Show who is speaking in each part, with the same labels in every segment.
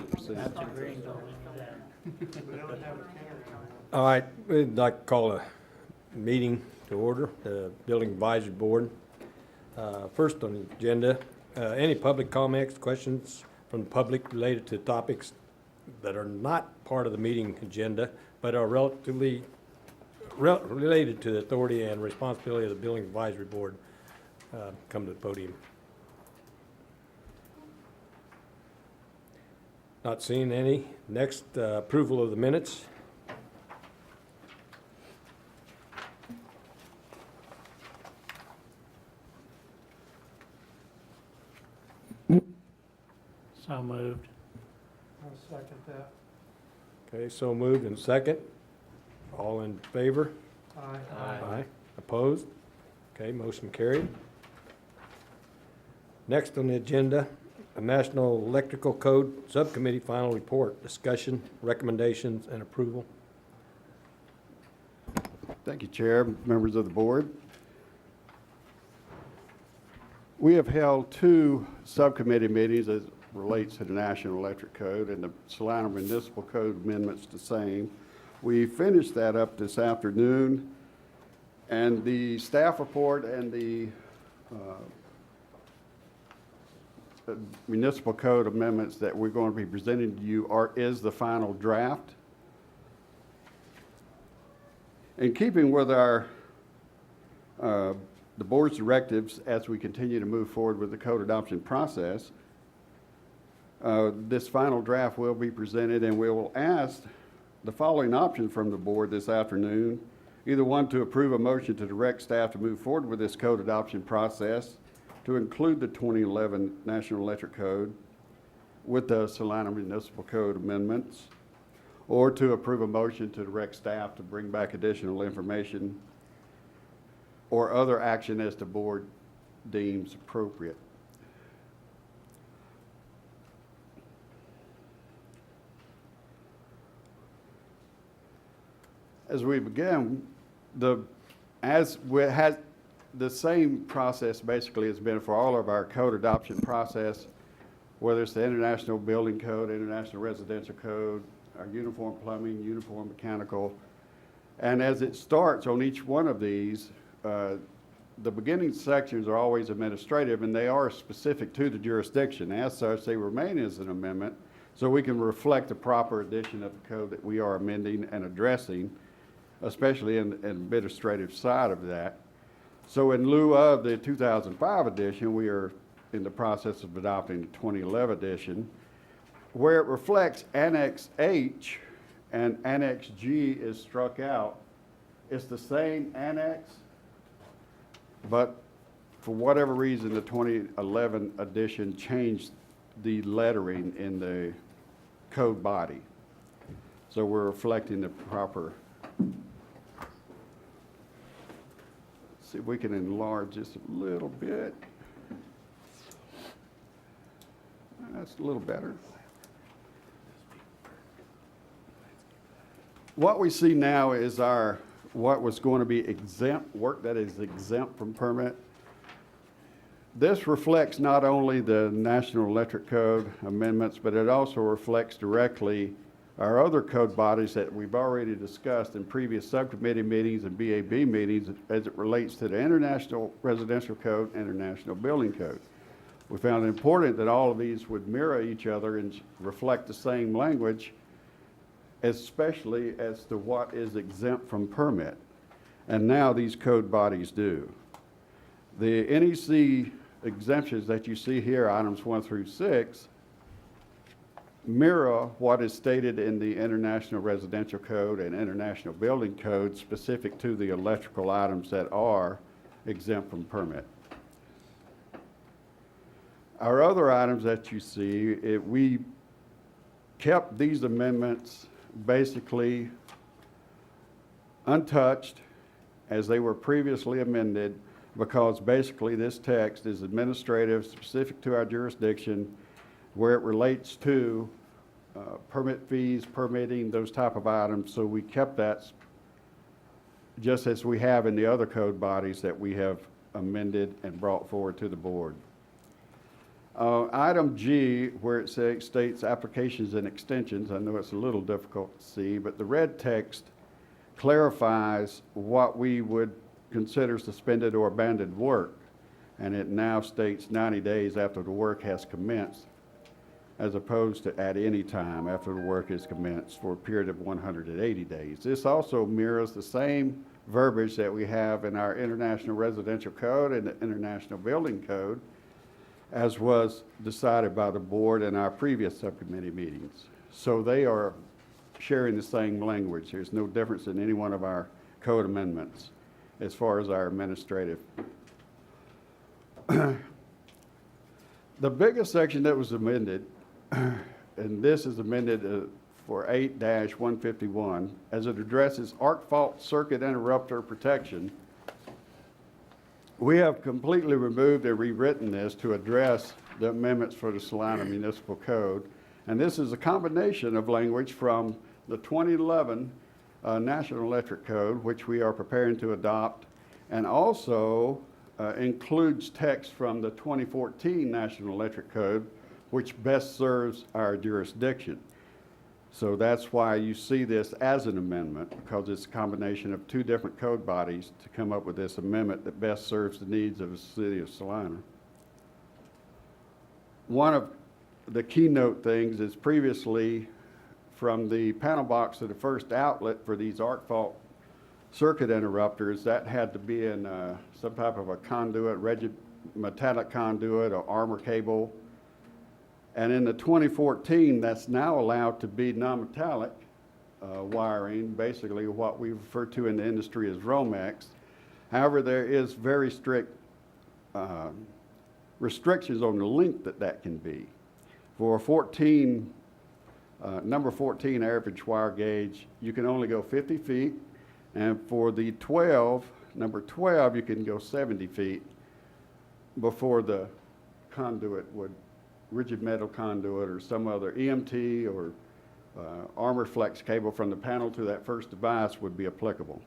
Speaker 1: proceed.
Speaker 2: That's agreeing, don't we need that?
Speaker 3: All right, we'd like to call a meeting to order, the Building Advisory Board. First on the agenda, any public comments, questions from the public related to topics that are not part of the meeting agenda, but are related to the authority and responsibility of the Building Advisory Board, come to the podium. Not seeing any. Next, approval of the minutes.
Speaker 2: So moved.
Speaker 4: I'll second that.
Speaker 3: Okay, so moved and second. All in favor?
Speaker 4: Aye.
Speaker 3: Opposed? Okay, motion carried. Next on the agenda, a National Electrical Code Subcommittee final report, discussion, recommendations, and approval.
Speaker 1: Thank you, Chair, members of the board. We have held two subcommittee meetings as it relates to the National Electric Code and the Salina Municipal Code amendments the same. We finished that up this afternoon, and the staff report and the municipal code amendments that we're going to be presenting to you is the final draft. In keeping with our the board's directives as we continue to move forward with the code adoption process, this final draft will be presented, and we will ask the following option from the board this afternoon. Either one, to approve a motion to direct staff to move forward with this code adoption process to include the 2011 National Electric Code with the Salina Municipal Code amendments, or to approve a motion to direct staff to bring back additional information or other action as the board deems appropriate. As we begin, the same process basically has been for all of our code adoption process, whether it's the International Building Code, International Residential Code, our uniform plumbing, uniform mechanical. And as it starts on each one of these, the beginning sections are always administrative, and they are specific to the jurisdiction. As such, they remain as an amendment, so we can reflect the proper edition of the code that we are amending and addressing, especially in the administrative side of that. So in lieu of the 2005 edition, we are in the process of adopting the 2011 edition, where it reflects Annex H and Annex G is struck out. It's the same annex, but for whatever reason, the 2011 edition changed the lettering in the code body. So we're reflecting the proper. See if we can enlarge this a little bit. That's a little better. What we see now is what was going to be exempt, work that is exempt from permit. This reflects not only the National Electric Code amendments, but it also reflects directly our other code bodies that we've already discussed in previous subcommittee meetings and BAB meetings as it relates to the International Residential Code, International Building Code. We found it important that all of these would mirror each other and reflect the same language, especially as to what is exempt from permit. And now these code bodies do. The NEC exemptions that you see here, items 1 through 6, mirror what is stated in the International Residential Code and International Building Code specific to the electrical items that are exempt from permit. Our other items that you see, we kept these amendments basically untouched as they were previously amended, because basically this text is administrative, specific to our jurisdiction, where it relates to permit fees, permitting, those type of items. So we kept that just as we have in the other code bodies that we have amended and brought forward to the board. Item G, where it states applications and extensions, I know it's a little difficult to see, but the red text clarifies what we would consider suspended or abandoned work. And it now states 90 days after the work has commenced, as opposed to at any time after the work is commenced for a period of 180 days. This also mirrors the same verbiage that we have in our International Residential Code and the International Building Code, as was decided by the board in our previous subcommittee meetings. So they are sharing the same language. There's no difference in any one of our code amendments as far as our administrative. The biggest section that was amended, and this is amended for 8-151, as it addresses arc fault circuit interrupter protection. We have completely removed and rewritten this to address the amendments for the Salina Municipal Code. And this is a combination of language from the 2011 National Electric Code, which we are preparing to adopt, and also includes text from the 2014 National Electric Code, which best serves our jurisdiction. So that's why you see this as an amendment, because it's a combination of two different code bodies to come up with this amendment that best serves the needs of the city of Salina. One of the keynote things is previously from the panel box to the first outlet for these arc fault circuit interrupters, that had to be in some type of a conduit, rigid metallic conduit or armor cable. And in the 2014, that's now allowed to be non-metallic wiring, basically what we refer to in the industry as Romex. However, there is very strict restrictions on the length that can be. For a number 14 average wire gauge, you can only go 50 feet. And for the number 12, you can go 70 feet before the conduit rigid metal conduit or some other EMT or armor flex cable from the panel to that first device would be applicable.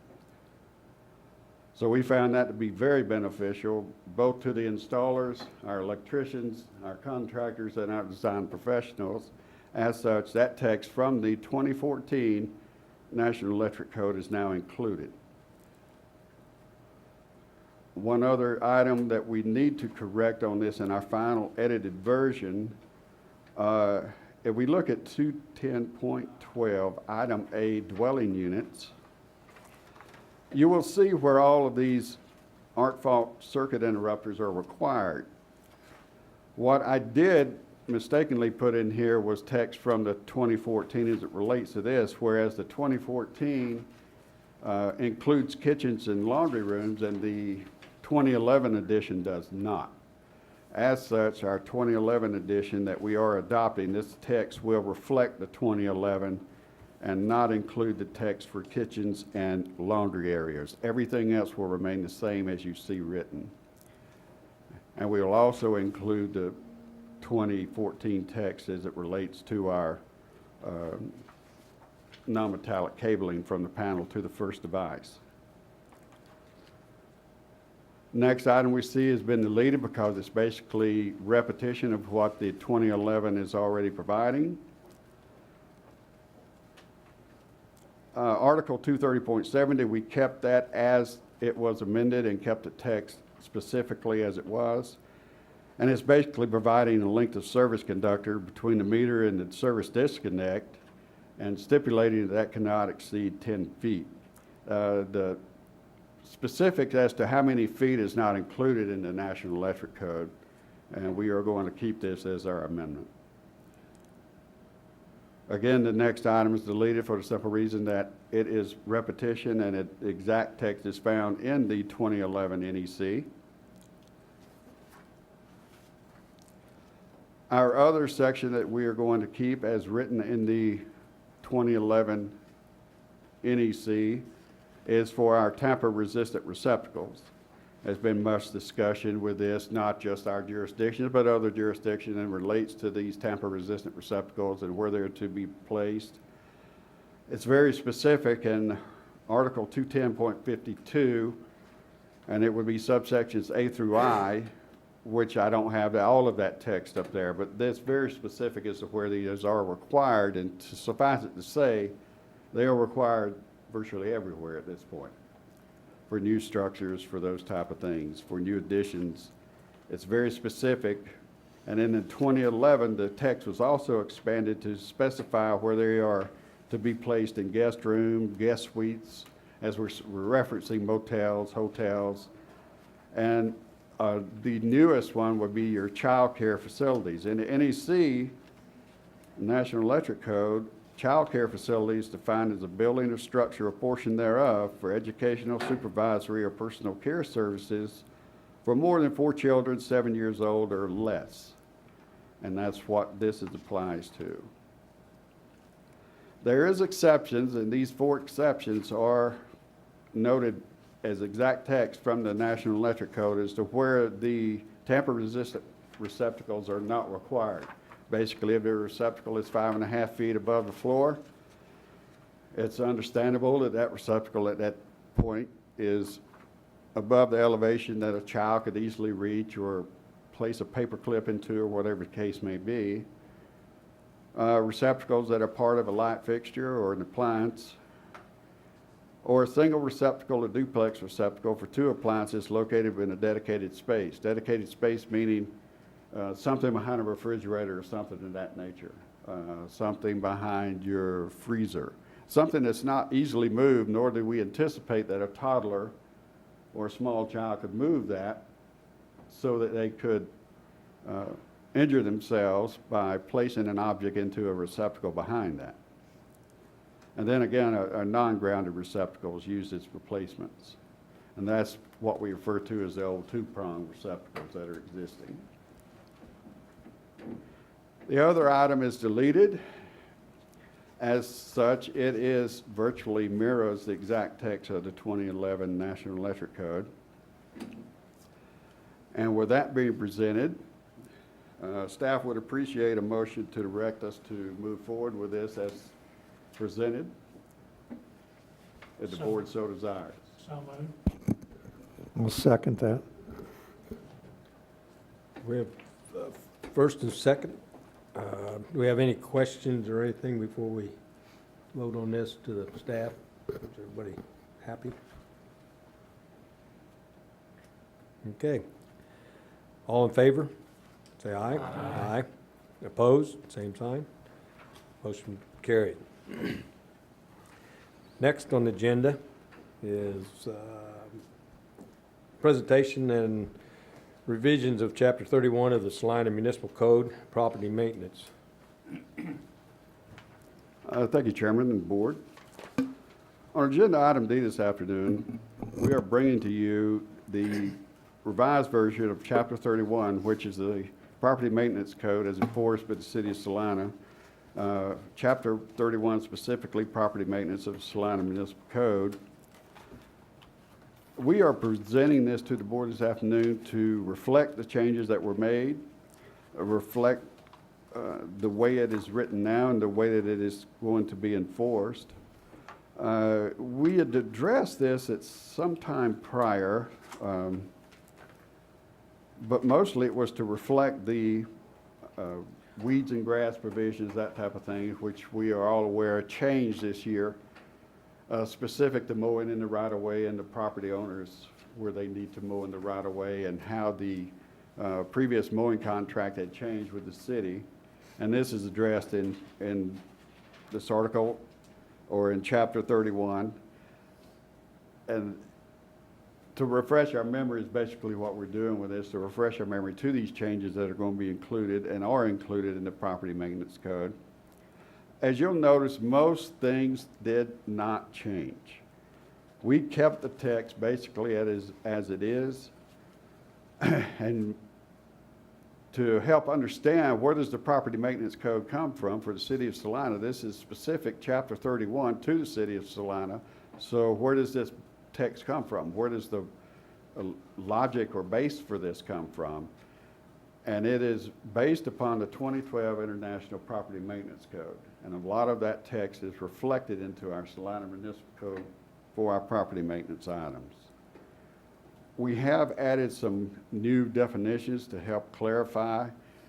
Speaker 1: So we found that to be very beneficial, both to the installers, our electricians, our contractors, and our design professionals. As such, that text from the 2014 National Electric Code is now included. One other item that we need to correct on this in our final edited version, if we look at 210.12, item A, dwelling units, you will see where all of these arc fault circuit interrupters are required. What I did mistakenly put in here was text from the 2014 as it relates to this, whereas the 2014 includes kitchens and laundry rooms, and the 2011 edition does not. As such, our 2011 edition that we are adopting, this text will reflect the 2011 and not include the text for kitchens and laundry areas. Everything else will remain the same as you see written. And we will also include the 2014 text as it relates to our non-metallic cabling from the panel to the first device. Next item we see has been deleted because it's basically repetition of what the 2011 is already providing. Article 230.70, we kept that as it was amended and kept the text specifically as it was. And it's basically providing a length of service conductor between the meter and the service disconnect and stipulating that cannot exceed 10 feet. The specifics as to how many feet is not included in the National Electric Code, and we are going to keep this as our amendment. Again, the next item is deleted for the simple reason that it is repetition and the exact text is found in the 2011 NEC. Our other section that we are going to keep as written in the 2011 NEC is for our tamper-resistant receptacles. There's been much discussion with this, not just our jurisdictions, but other jurisdictions, and relates to these tamper-resistant receptacles and where they're to be placed. It's very specific in Article 210.52, and it would be subsections A through I, which I don't have all of that text up there, but that's very specific as to where these are required, and to suffice it to say, they are required virtually everywhere at this point. For new structures, for those type of things, for new additions, it's very specific. And then in 2011, the text was also expanded to specify where they are to be placed in guest room, guest suites, as we're referencing motels, hotels. And the newest one would be your child care facilities. In the NEC, National Electric Code, child care facilities defined as a building or structure or portion thereof for educational, supervisory, or personal care services for more than 4 children 7 years old or less. And that's what this applies to. There is exceptions, and these 4 exceptions are noted as exact text from the National Electric Code as to where the tamper-resistant receptacles are not required. Basically, if the receptacle is 5.5 feet above the floor, it's understandable that that receptacle at that point is above the elevation that a child could easily reach or place a paper clip into, or whatever the case may be. Receptacles that are part of a light fixture or an appliance, or a single receptacle or duplex receptacle for 2 appliances located in a dedicated space. Dedicated space meaning something behind a refrigerator or something of that nature, something behind your freezer, something that's not easily moved, nor do we anticipate that a toddler or a small child could move that so that they could injure themselves by placing an object into a receptacle behind that. And then again, a non-grounded receptacle is used as replacements. And that's what we refer to as the old 2-prong receptacles that are existing. The other item is deleted. As such, it is virtually mirrors the exact text of the 2011 National Electric Code. And with that being presented, staff would appreciate a motion to direct us to move forward with this as presented, if the board so desires.
Speaker 2: So moved.
Speaker 4: I'll second that.
Speaker 3: We have first and second. Do we have any questions or anything before we vote on this to the staff? Is everybody happy? Okay. All in favor? Say aye. Aye. Opposed? Same sign. Motion carried. Next on the agenda is presentation and revisions of Chapter 31 of the Salina Municipal Code, Property Maintenance.
Speaker 1: Thank you, Chairman and Board. On agenda item D this afternoon, we are bringing to you the revised version of Chapter 31, which is the Property Maintenance Code as enforced by the City of Salina. Chapter 31 specifically, Property Maintenance of Salina Municipal Code. We are presenting this to the board this afternoon to reflect the changes that were made, reflect the way it is written now and the way that it is going to be enforced. We had addressed this at some time prior, but mostly it was to reflect the weeds and grass provisions, that type of thing, which we are all aware changed this year, specific to mowing in the right-of-way and the property owners where they need to mow in the right-of-way, and how the previous mowing contract had changed with the city. And this is addressed in this article or in Chapter 31. And to refresh our memories, basically what we're doing with this, to refresh our memory to these changes that are going to be included and are included in the Property Maintenance Code. As you'll notice, most things did not change. We kept the text basically as it is. And to help understand where does the Property Maintenance Code come from for the City of Salina, this is specific Chapter 31 to the City of Salina. So where does this text come from? Where does the logic or base for this come from? And it is based upon the 2012 International Property Maintenance Code. And a lot of that text is reflected into our Salina Municipal Code for our property maintenance items. We have added some new definitions to help clarify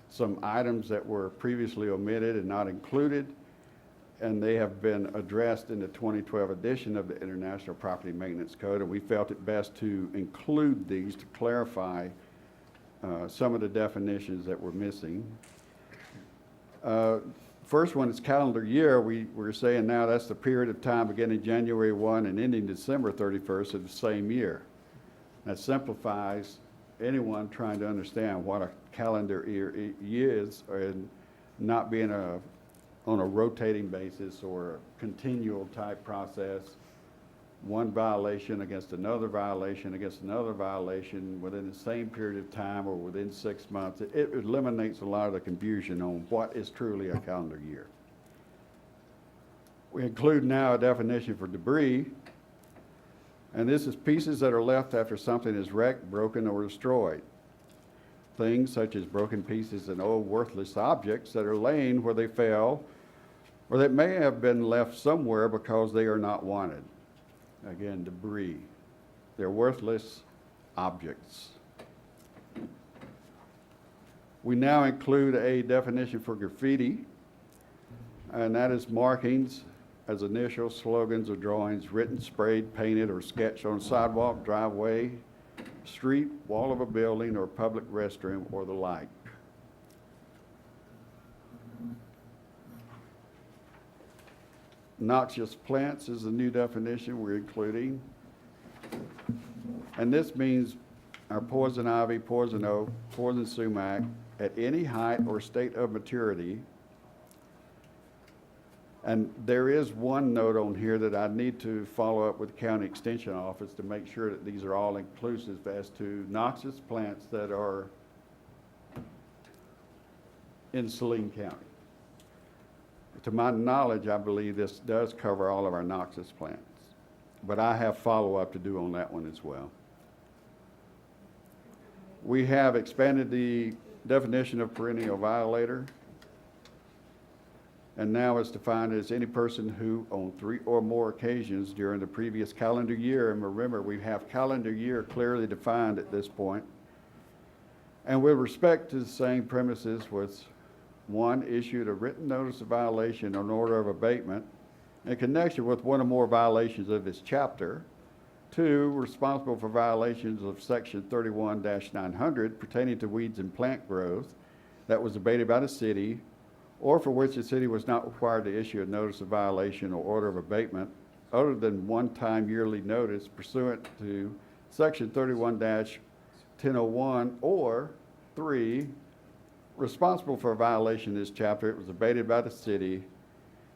Speaker 1: some items that were previously omitted and not included, and they have been addressed in the 2012 edition of the International Property Maintenance Code, and we felt it best to include these to clarify some of the definitions that were missing. First one is calendar year. We're saying now that's the period of time beginning January 1 and ending December 31st of the same year. That simplifies anyone trying to understand what a calendar year is, and not being on a rotating basis or a continual type process, one violation against another violation against another violation within the same period of time or within 6 months. It eliminates a lot of the confusion on what is truly a calendar year. We include now a definition for debris, and this is pieces that are left after something is wrecked, broken, or destroyed. Things such as broken pieces and old worthless objects that are laying where they fell, or that may have been left somewhere because they are not wanted. Again, debris. They're worthless objects. We now include a definition for graffiti, and that is markings as initials, slogans, or drawings written, sprayed, painted, or sketched on a sidewalk, driveway, street, wall of a building, or public restroom, or the like. Noxious plants is a new definition we're including. And this means our poison ivy, poison oak, poison sumac at any height or state of maturity. And there is one note on here that I need to follow up with the county extension office to make sure that these are all inclusive as to noxious plants that are in Salina County. To my knowledge, I believe this does cover all of our noxious plants, but I have follow-up to do on that one as well. We have expanded the definition of perennial violator, and now it's defined as any person who, on 3 or more occasions during the previous calendar year, and remember, we have calendar year clearly defined at this point, and with respect to the same premises was 1, issued a written notice of violation or an order of abatement in connection with one or more violations of this chapter. 2, responsible for violations of section 31-900 pertaining to weeds and plant growth that was abated by the city, or for which the city was not required to issue a notice of violation or order of abatement other than one-time yearly notice pursuant to section 31-1001, or 3, responsible for a violation in this chapter, it was abated by the city,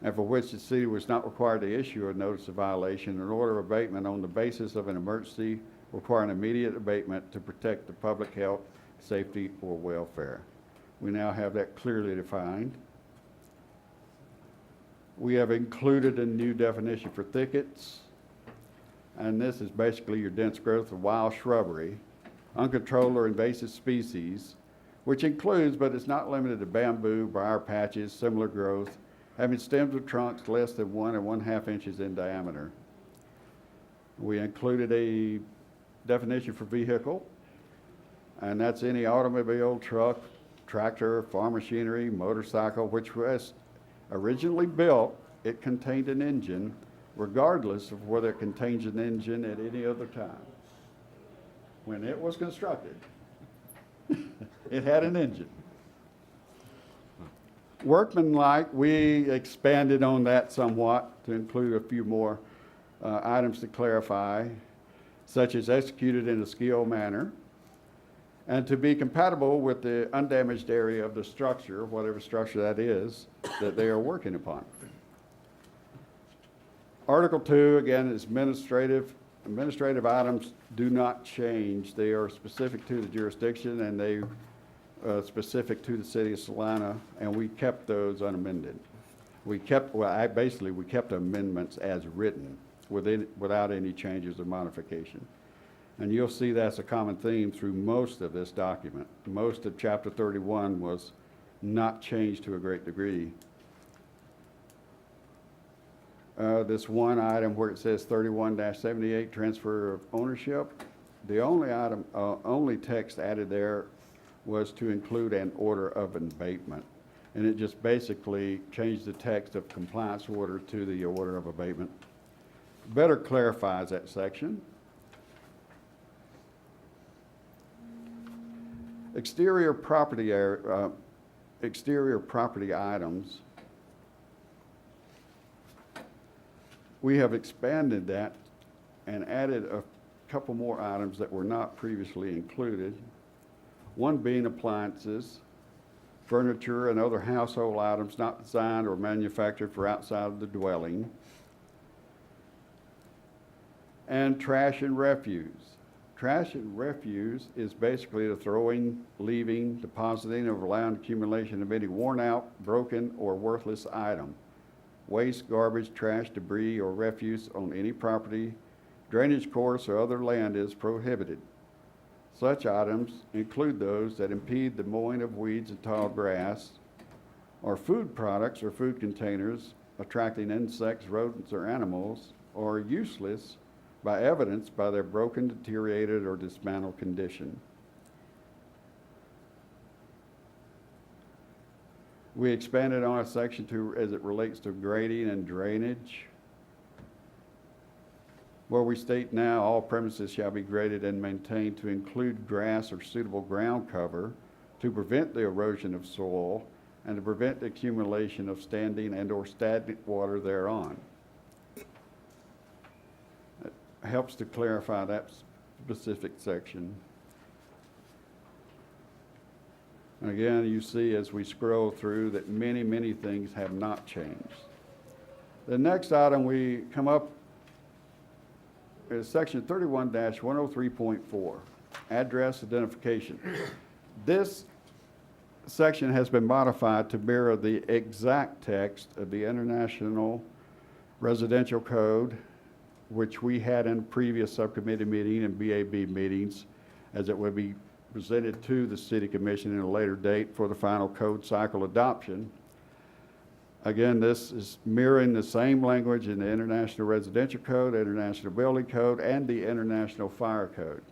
Speaker 1: and for which the city was not required to issue a notice of violation or order of abatement on the basis of an emergency requiring immediate abatement to protect the public health, safety, or welfare. We now have that clearly defined. We have included a new definition for thickets, and this is basically your dense growth of wild shrubbery, uncontrolled or invasive species, which includes, but is not limited to, bamboo, briar patches, similar growth, having stems or trunks less than 1 1/2 inches in diameter. We included a definition for vehicle, and that's any automobile, truck, tractor, farm machinery, motorcycle, which was originally built, it contained an engine, regardless of whether it contains an engine at any other time. When it was constructed, it had an engine. Workmanlike, we expanded on that somewhat to include a few more items to clarify, such as executed in a skilled manner, and to be compatible with the undamaged area of the structure, whatever structure that is, that they are working upon. Article 2, again, is administrative. Administrative items do not change. They are specific to the jurisdiction, and they specific to the city of Salina, and we kept those unamended. We kept amendments as written without any changes or modification. And you'll see that's a common theme through most of this document. Most of Chapter 31 was not changed to a great degree. This one item where it says 31-78, transfer of ownership, The only item, only text added there was to include an order of abatement. And it just basically changed the text of compliance order to the order of abatement. Better clarifies that section. Exterior property items. We have expanded that and added a couple more items that were not previously included. One being appliances, furniture, and other household items not designed or manufactured for outside of the dwelling, and trash and refuse. Trash and refuse is basically the throwing, leaving, depositing, or allowing accumulation of any worn out, broken, or worthless item. Waste, garbage, trash, debris, or refuse on any property, drainage course, or other land is prohibited. Such items include those that impede the mowing of weeds and tall grass, or food products or food containers attracting insects, rodents, or animals, or useless by evidence by their broken, deteriorated, or dismantled condition. We expanded on a section to, as it relates to grading and drainage, where we state now all premises shall be graded and maintained to include grass or suitable ground cover to prevent the erosion of soil and to prevent the accumulation of standing and or stagnant water thereon. It helps to clarify that specific section. And again, you see as we scroll through that many, many things have not changed. The next item we come up is section 31-103.4, address identification. This section has been modified to mirror the exact text of the International Residential Code, which we had in previous subcommittee meeting and BAB meetings, as it would be presented to the City Commission at a later date for the final code cycle adoption. Again, this is mirroring the same language in the International Residential Code, International Building Code, and the International Fire Code.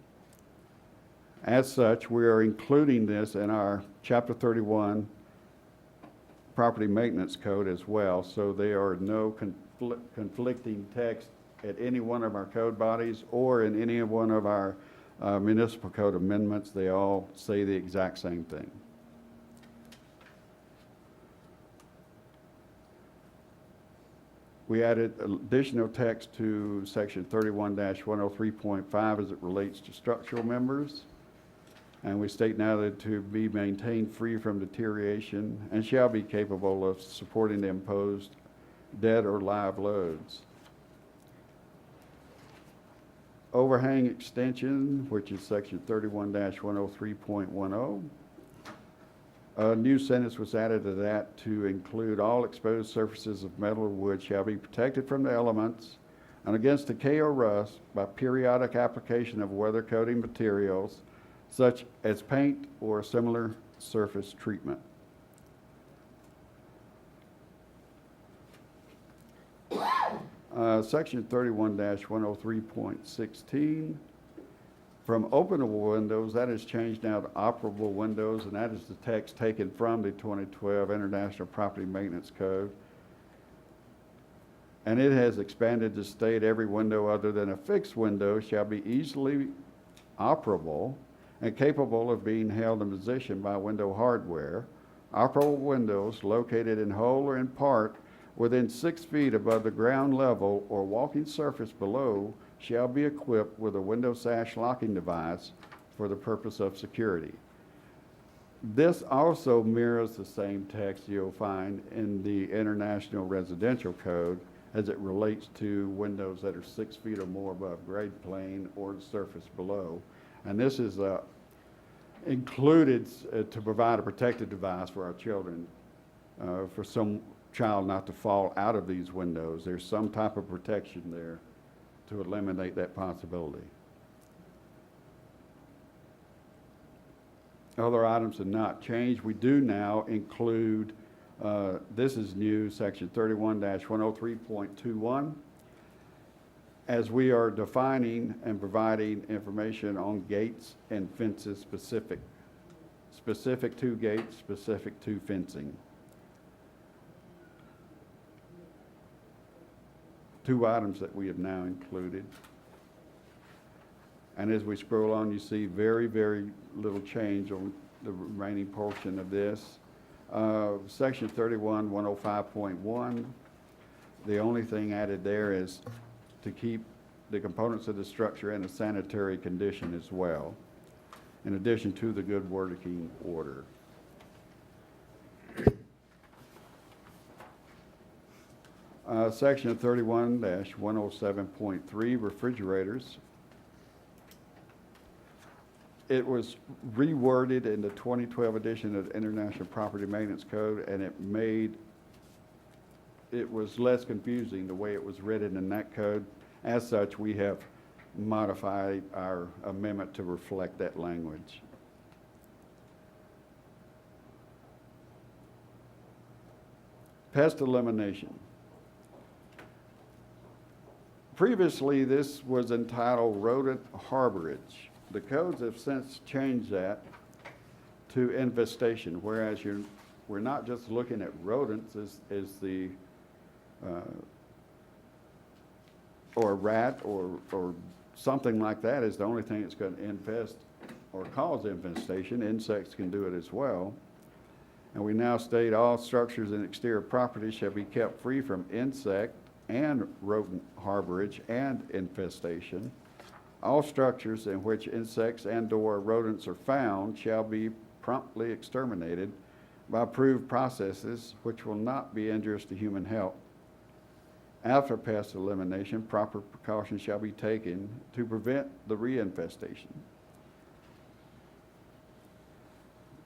Speaker 1: As such, we are including this in our Chapter 31 Property Maintenance Code as well, so there are no conflicting text at any one of our code bodies or in any one of our municipal code amendments. They all say the exact same thing. We added additional text to section 31-103.5 as it relates to structural members. And we state now that to be maintained free from deterioration and shall be capable of supporting the imposed dead or live loads. Overhang extension, which is section 31-103.10. A new sentence was added to that to include all exposed surfaces of metal or wood shall be protected from the elements and against decay or rust by periodic application of weather coating materials such as paint or similar surface treatment. Section 31-103.16. From openable windows, that has changed now to operable windows, and that is the text taken from the 2012 International Property Maintenance Code. And it has expanded to state every window other than a fixed window shall be easily operable and capable of being held in position by window hardware. Operable windows located in whole or in part within 6 feet above the ground level or walking surface below shall be equipped with a window sash locking device for the purpose of security. This also mirrors the same text you'll find in the International Residential Code as it relates to windows that are 6 feet or more above grade plane or the surface below. And this is included to provide a protective device for our children, for some child not to fall out of these windows. There's some type of protection there to eliminate that possibility. Other items have not changed. We do now include, this is new, section 31-103.21. as we are defining and providing information on gates and fences specific to gates, specific to fencing. 2 items that we have now included. And as we scroll on, you see very, very little change on the remaining portion of this. Section 31, 105.1, the only thing added there is to keep the components of the structure in a sanitary condition as well, in addition to the good working order. Section 31-107.3, refrigerators. It was reworded in the 2012 edition of the International Property Maintenance Code, and it was less confusing the way it was written in that code. As such, we have modified our amendment to reflect that language. Pest elimination. Previously, this was entitled rodent harborage. The codes have since changed that to infestation, whereas we're not just looking at rodents as the, or a rat or something like that is the only thing that's going to infest or cause infestation. Insects can do it as well. And we now state all structures and exterior properties shall be kept free from insect and rodent harborage and infestation. All structures in which insects and/or rodents are found shall be promptly exterminated by approved processes which will not be injurious to human health. After pest elimination, proper precautions shall be taken to prevent the reinfestation.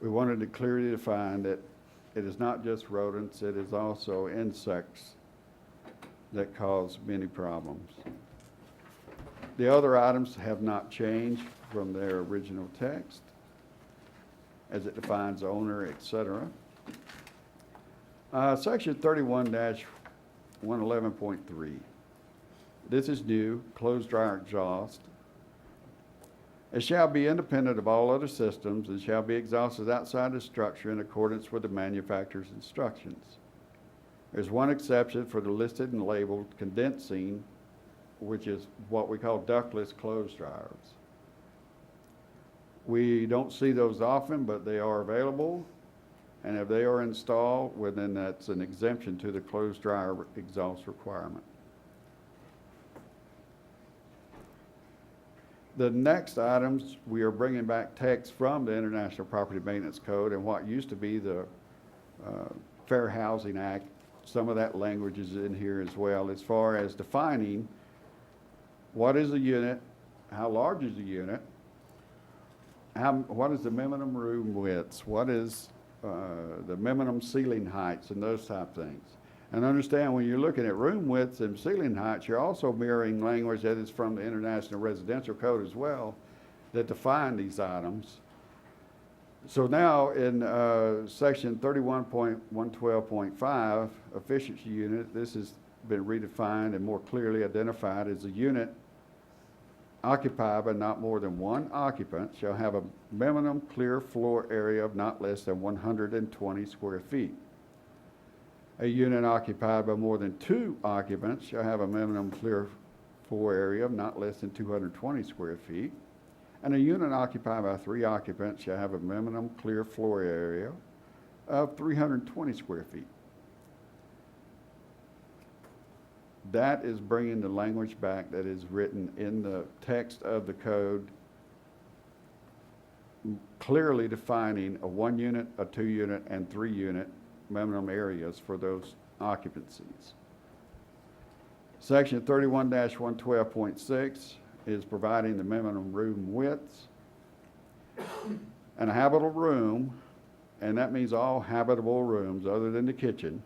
Speaker 1: We wanted to clearly define that it is not just rodents, it is also insects that cause many problems. The other items have not changed from their original text, as it defines owner, etc. Section 31-111.3. This is new, closed dryer exhaust. It shall be independent of all other systems and shall be exhausted outside the structure in accordance with the manufacturer's instructions. There's one exception for the listed and labeled condensing, which is what we call ductless clothes dryers. We don't see those often, but they are available, and if they are installed, well, then that's an exemption to the clothes dryer exhaust requirement. The next items, we are bringing back text from the International Property Maintenance Code and what used to be the Fair Housing Act. Some of that language is in here as well, as far as defining what is a unit, how large is a unit, what is the minimum room widths, what is the minimum ceiling heights, and those type of things. And understand, when you're looking at room widths and ceiling heights, you're also mirroring language that is from the International Residential Code as well that define these items. So now in section 31.112.5, efficiency unit, this has been redefined and more clearly identified as a unit occupied by not more than one occupant shall have a minimum clear floor area of not less than 120 square feet. A unit occupied by more than 2 occupants shall have a minimum clear floor area of not less than 220 square feet. And a unit occupied by 3 occupants shall have a minimum clear floor area of 320 square feet. That is bringing the language back that is written in the text of the code, clearly defining a 1 unit, a 2 unit, and 3 unit minimum areas for those occupancies. Section 31-112.6 is providing the minimum room widths. And a habitable room, and that means all habitable rooms other than the kitchen,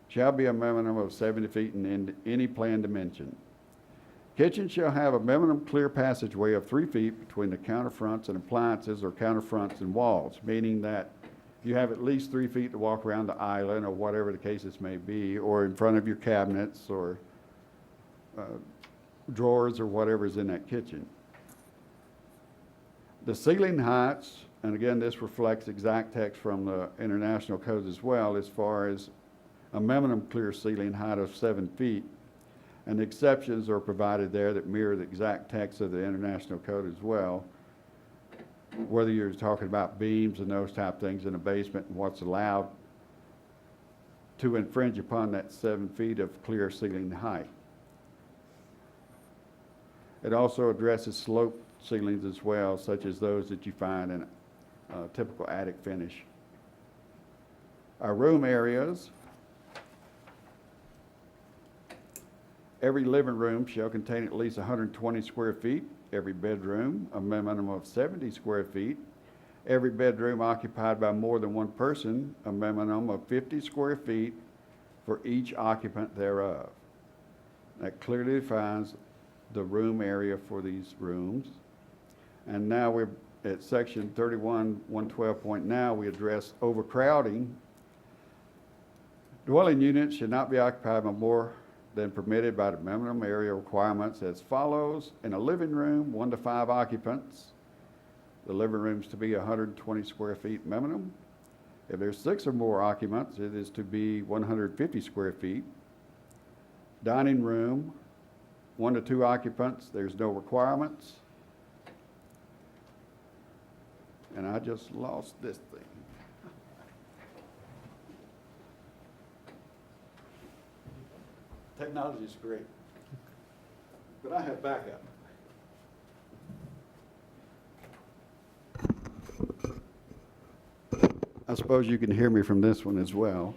Speaker 1: shall be a minimum of 70 feet in any planned dimension. Kitchen shall have a minimum clear passageway of 3 feet between the counterfronts and appliances or counterfronts and walls, meaning that you have at least 3 feet to walk around the island or whatever the cases may be, or in front of your cabinets or drawers or whatever's in that kitchen. The ceiling heights, and again, this reflects exact text from the international codes as well, as far as a minimum clear ceiling height of 7 feet. And exceptions are provided there that mirror the exact text of the international code as well. Whether you're talking about beams and those type things in a basement and what's allowed to infringe upon that 7 feet of clear ceiling height. It also addresses slope ceilings as well, such as those that you find in a typical attic finish. Our room areas. Every living room shall contain at least 120 square feet. Every bedroom, a minimum of 70 square feet. Every bedroom occupied by more than one person, a minimum of 50 square feet for each occupant thereof. That clearly defines the room area for these rooms. And now we're at section 31.112. We address overcrowding. Dwelling units should not be occupied by more than permitted by the minimum area requirements as follows. In a living room, 1 to 5 occupants. The living room's to be 120 square feet minimum. If there's 6 or more occupants, it is to be 150 square feet. Dining room, 1 to 2 occupants, there's no requirements. And I just lost this thing. Technology is great, but I have backup. I suppose you can hear me from this one as well.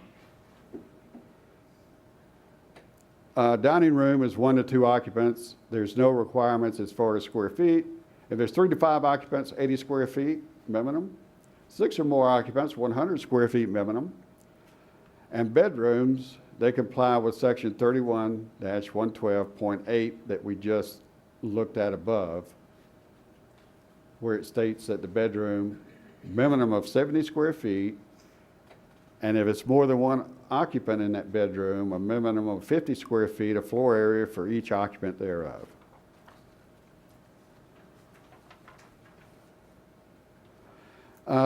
Speaker 1: Dining room is 1 to 2 occupants. There's no requirements as far as square feet. If there's 3 to 5 occupants, 80 square feet minimum. 6 or more occupants, 100 square feet minimum. And bedrooms, they comply with section 31-112.8 that we just looked at above, where it states that the bedroom minimum of 70 square feet, and if it's more than one occupant in that bedroom, a minimum of 50 square feet of floor area for each occupant thereof.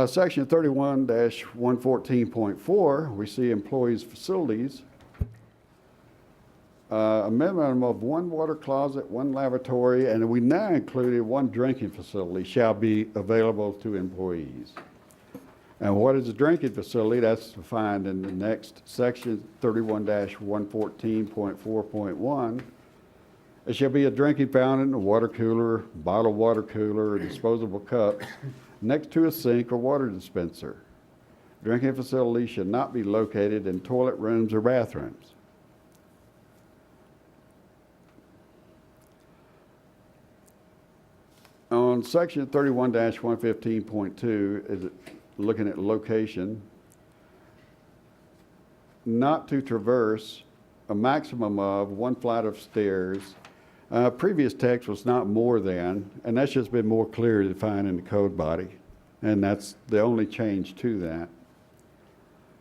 Speaker 1: Section 31-114.4, we see employees' facilities. A minimum of 1 water closet, 1 lavatory, and we now included 1 drinking facility shall be available to employees. And what is a drinking facility? That's defined in the next section, 31-114.4.1. It shall be a drinking fountain, a water cooler, bottled water cooler, or disposable cups next to a sink or water dispenser. Drinking facilities should not be located in toilet rooms or bathrooms. On section 31-115.2, is it looking at location, not to traverse a maximum of 1 flight of stairs. Previous text was not more than, and that's just been more clearly defined in the code body, and that's the only change to that.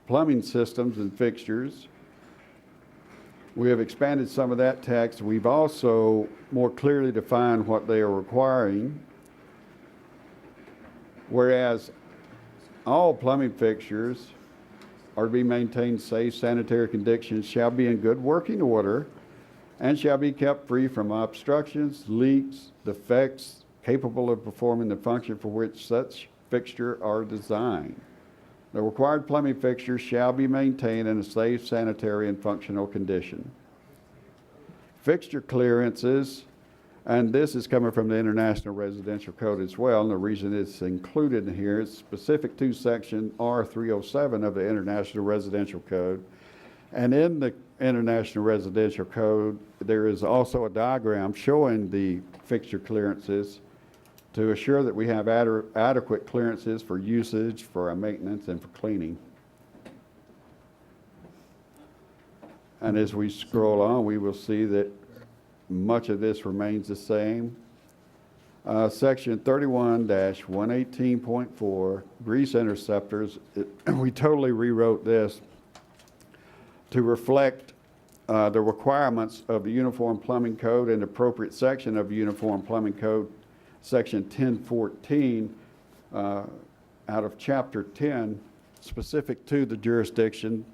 Speaker 1: Plumbing systems and fixtures. We have expanded some of that text. We've also more clearly defined what they are requiring, whereas all plumbing fixtures are to be maintained safe, sanitary conditions, shall be in good working order, and shall be kept free from obstructions, leaks, defects, capable of performing the function for which such fixture are designed. The required plumbing fixtures shall be maintained in a safe, sanitary, and functional condition. Fixture clearances, and this is coming from the International Residential Code as well, and the reason it's included in here is specific to section R307 of the International Residential Code. And in the International Residential Code, there is also a diagram showing the fixture clearances to assure that we have adequate clearances for usage, for our maintenance, and for cleaning. And as we scroll on, we will see that much of this remains the same. Section 31-118.4, grease interceptors, we totally rewrote this to reflect the requirements of the Uniform Plumbing Code and appropriate section of the Uniform Plumbing Code, Section 1014, out of Chapter 10, specific to the jurisdiction.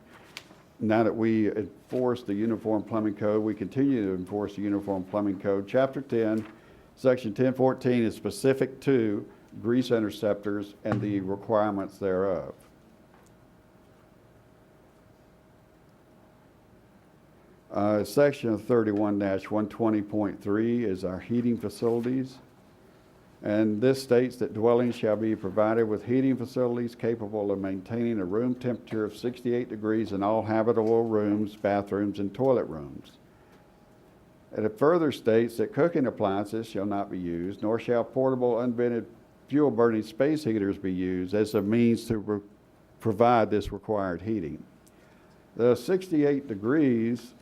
Speaker 1: Now that we enforce the Uniform Plumbing Code, we continue to enforce the Uniform Plumbing Code. Chapter 10, Section 1014 is specific to grease interceptors and the requirements thereof. Section 31-120.3 is our heating facilities. And this states that dwellings shall be provided with heating facilities capable of maintaining a room temperature of 68 degrees in all habitable rooms, bathrooms, and toilet rooms. And it further states that cooking appliances shall not be used, nor shall portable unvented fuel-burning space heaters be used as a means to provide this required heating. The 68 degrees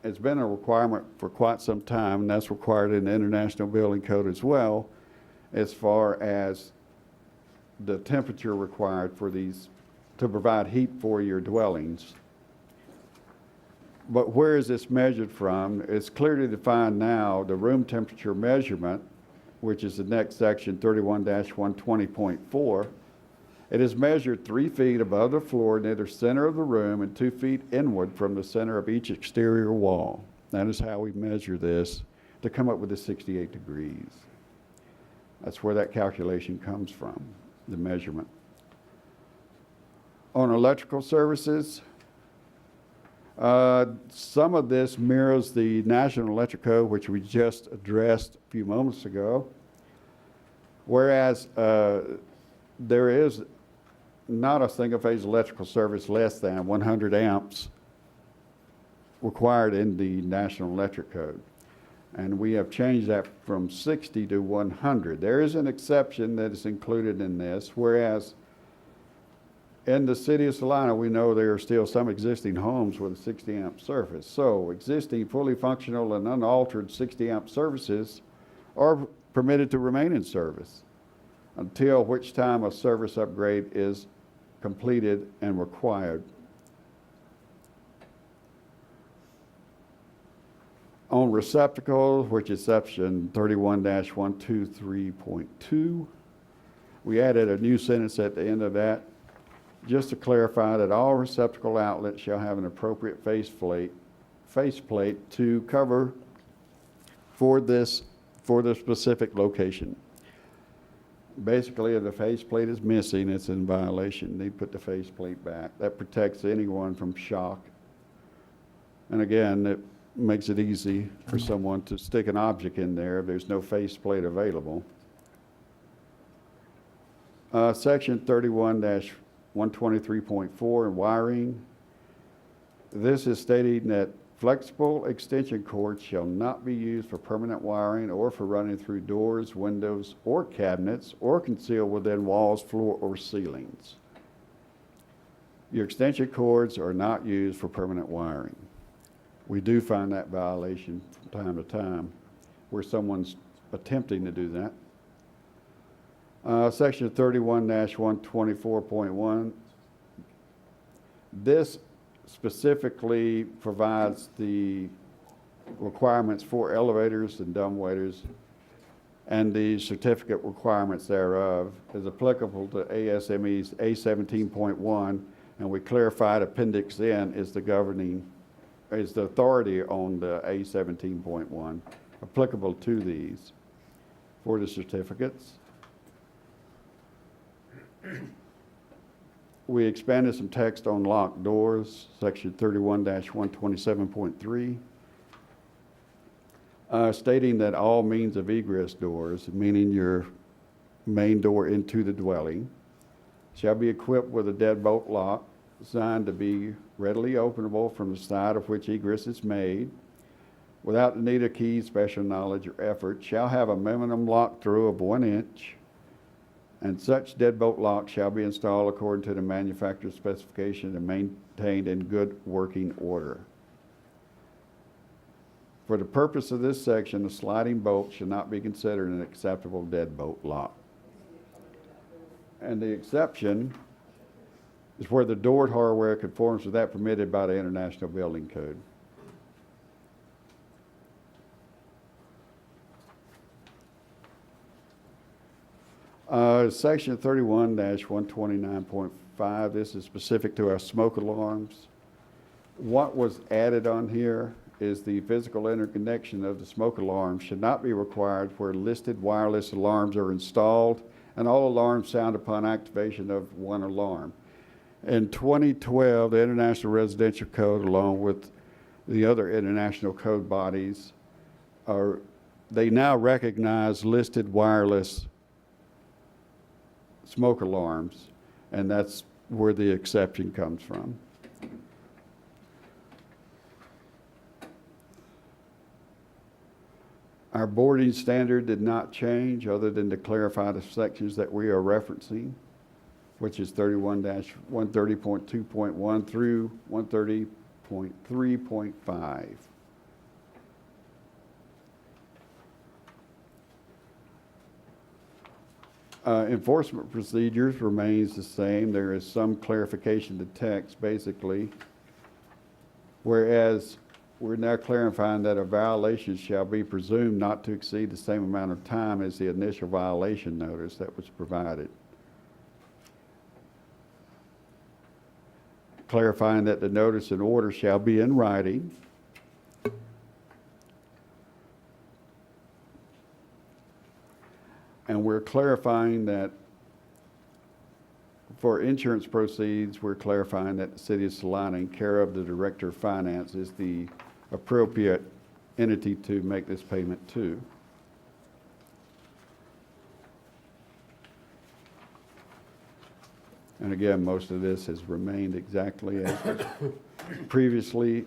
Speaker 1: has been a requirement for quite some time, and that's required in the International Building Code as well, as far as the temperature required for these, to provide heat for your dwellings. But where is this measured from? It's clearly defined now, the room temperature measurement, which is the next section, 31-120.4. It is measured 3 feet above the floor near the center of the room and 2 feet inward from the center of each exterior wall. That is how we measure this to come up with the 68 degrees. That's where that calculation comes from, the measurement. On electrical services, some of this mirrors the National Electric Code, which we just addressed a few moments ago. Whereas there is not a single-phase electrical service less than 100 amps required in the National Electric Code. And we have changed that from 60 to 100. There is an exception that is included in this, whereas in the city of Salina, we know there are still some existing homes with a 60 amp service. So existing fully functional and unaltered 60 amp services are permitted to remain in service until which time a service upgrade is completed and required. On receptacles, which is section 31-123.2, we added a new sentence at the end of that just to clarify that all receptacle outlets shall have an appropriate faceplate to cover for the specific location. Basically, if the faceplate is missing, it's in violation. They put the faceplate back. That protects anyone from shock. And again, it makes it easy for someone to stick an object in there if there's no faceplate available. Section 31-123.4 in wiring. This is stating that flexible extension cords shall not be used for permanent wiring or for running through doors, windows, or cabinets, or concealed within walls, floor, or ceilings. Your extension cords are not used for permanent wiring. We do find that violation from time to time where someone's attempting to do that. Section 31-124.1. This specifically provides the requirements for elevators and dumbwaiters, and the certificate requirements thereof is applicable to ASME's A17.1, and we clarified Appendix N is the authority on the A17.1 applicable to these for the certificates. We expanded some text on locked doors, section 31-127.3, stating that all means of egress doors, meaning your main door into the dwelling, shall be equipped with a deadbolt lock designed to be readily openable from the side of which egress is made, without the need of keys, special knowledge, or effort, shall have a minimum lock through of 1 inch, and such deadbolt lock shall be installed according to the manufacturer's specification and maintained in good working order. For the purpose of this section, a sliding bolt should not be considered an acceptable deadbolt lock. And the exception is where the door hardware conforms with that permitted by the International Building Code. Section 31-129.5, this is specific to our smoke alarms. What was added on here is the physical interconnection of the smoke alarm should not be required where listed wireless alarms are installed and all alarms sound upon activation of one alarm. In 2012, the International Residential Code, along with the other international code bodies, they now recognize listed wireless smoke alarms, and that's where the exception comes from. Our boarding standard did not change other than to clarify the sections that we are referencing, which is 31-130.2.1 through 130.3.5. Enforcement procedures remains the same. There is some clarification to text, basically, whereas we're now clarifying that a violation shall be presumed not to exceed the same amount of time as the initial violation notice that was provided. Clarifying that the notice and order shall be in writing. And we're clarifying that for insurance proceeds, we're clarifying that the City of Salina, in care of the Director of Finance, is the appropriate entity to make this payment to. And again, most of this has remained exactly as was previously.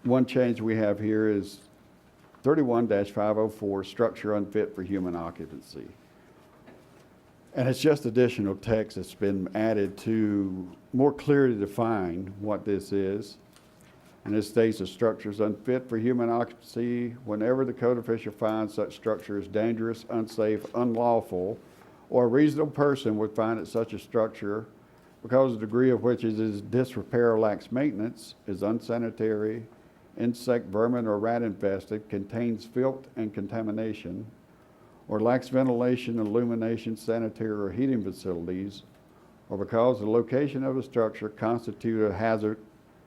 Speaker 1: One change we have here is 31-504, structure unfit for human occupancy. And it's just additional text that's been added to more clearly define what this is. And it states a structure is unfit for human occupancy whenever the code official finds such structure is dangerous, unsafe, unlawful, or a reasonable person would find that such a structure, because the degree of which it is disrepair or lacks maintenance, is unsanitary, insect, vermin, or rat infested, contains filth and contamination, or lacks ventilation, illumination, sanitary, or heating facilities, or because the location of the structure constitutes a hazard